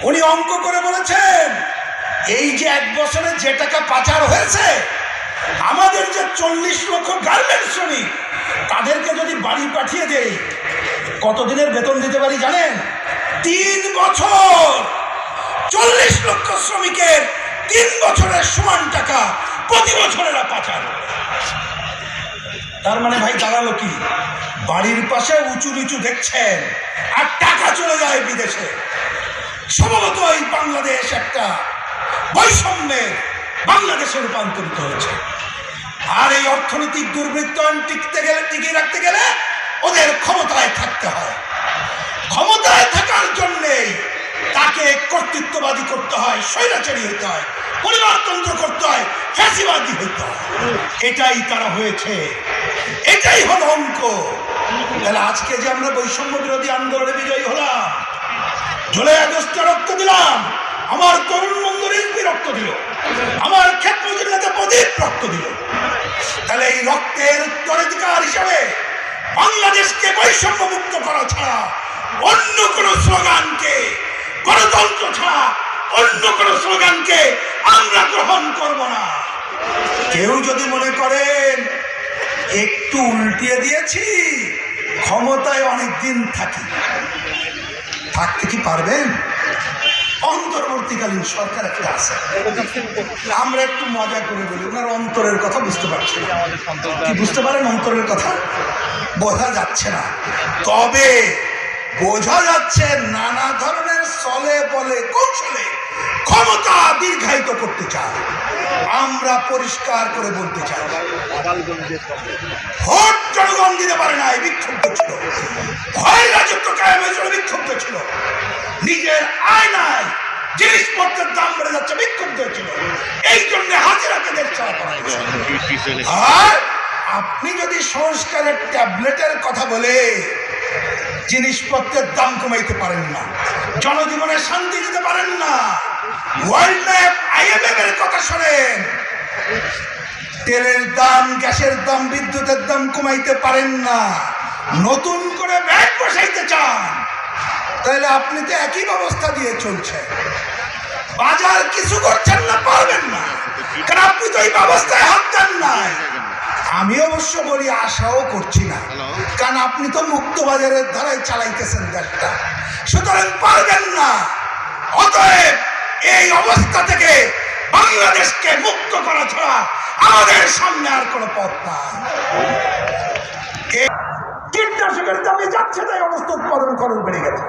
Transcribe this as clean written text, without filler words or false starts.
উনি অঙ্ক করে বলেছেন এই যে এক বছরে যে টাকা পাচার হয়েছে, আমাদের যে 40 লক্ষ গার্মেন্টস শ্রমিক তাদেরকে যদি বাড়ি পাঠিয়ে দেই কতদিনের বেতন দিতে পারি জানেন? 3 বছর। 40 লক্ষ শ্রমিকের 3 বছরের সমান টাকা প্রতি বছরেরা পাচার। তার মানে ভাই দাঁড়ালো কি? বাড়ির পাশে উঁচু নিচু দেখছেন আর টাকা চলে যায় বিদেশে। সম্ভবত এই বাংলাদেশ একটা বৈষম্যের বাংলাদেশে রূপান্তরিত হচ্ছে। আর এই অর্থনৈতিক দুর্বৃত্তায়ন টিকিয়ে রাখতে গেলে ওদের ক্ষমতায় থাকতে হয়। ক্ষমতায় থাকার জন্যেই তাকে কর্তৃত্ববাদী করতে হয়, স্বৈরাচারী হইতে হয়, পরিবারতন্ত্র করতে হয়, ফ্যাসিবাদী হইতে হয়। এটাই তারা হয়েছে, এটাই হলো অঙ্ক। তাহলে আজকে যে আমরা বৈষম্য বিরোধী আন্দোলনে বিজয়ী হলাম, জুলাই আগস্টে রক্ত দিলাম, আমার তরুণ বন্ধু রিজভী রক্ত দিল, আমার ক্ষেত্রমন্ত্রী নেতা প্রদীপ রক্ত দিল, তাহলে এই রক্তের উত্তরাধিকার হিসাবে বাংলাদেশকে বৈষম্য মুক্ত করা ছাড়া অন্য কোন স্লোগানকে, গণতন্ত্র ছাড়া অন্য কোন স্লোগানকে আমরা গ্রহণ করব না। কেউ যদি মনে করেন একটু উল্টিয়ে দিয়েছি ক্ষমতায় অনেকদিন থাকতে কি পারবেন? অন্তর্বর্তীকালীন সরকার একটা আছে, আমরা একটু মজা করে বলি ওনার অন্তরের কথা বুঝতে পারছি না। কি বুঝতে পারেন অন্তরের কথা? বোঝা যাচ্ছে না, তবে বোঝা যাচ্ছে নানা ধরনের চলে বলে কৌশলে ক্ষমতা দীর্ঘায়িত করতে চায়। আমরা পরিষ্কার করে বলতে চাই, ভোট জনগণ দিতে পারে না, বিক্ষুব্ধ ছিল, ভয় রাজত্ব কায়েমের জন্য বিক্ষুব্ধ ছিল, নিজের আয়নায় জিনিসপত্রের দাম বেড়ে যাচ্ছে বিক্ষুব্ধ ছিল, এই জন্য হাজিরাকে দেশ ছাড়া করা হয়েছে। আর আপনি যদি সংস্কারের ট্যাবলেটের কথা বলে জিনিসপত্রের দাম কমাইতে পারেন না, জনজীবনে শান্তি দিতে পারেন না, ওয়ার্ল্ড ম্যাপ IMF এর কথা শোনেন, তেলের দাম, গ্যাসের দাম, বিদ্যুতের দাম কমাইতে পারেন না, নতুন করে ব্যাট বসাইতে চান, তাহলে আপনি তো একই ব্যবস্থা দিয়ে চলছেন, বাজার কিছু করছেন না, পারবেন না, কারণ আপনি তো এই ব্যবস্থায় হাত দেন নাই। আমি অবশ্য বলি আশাও করছি না, কারণ আপনি তো মুক্ত বাজারের ধারায় চালাইতেছেন দেশটা, সুতরাং পারবেন না। অতএব এই অবস্থা থেকে বাংলাদেশকে মুক্ত করা ছাড়া আমাদের সামনে আর কোনো পথ নাই। কীটনাশকের দামে যাচ্ছে তাই অবস্থা উৎপাদন খরচ বেড়ে গেছে।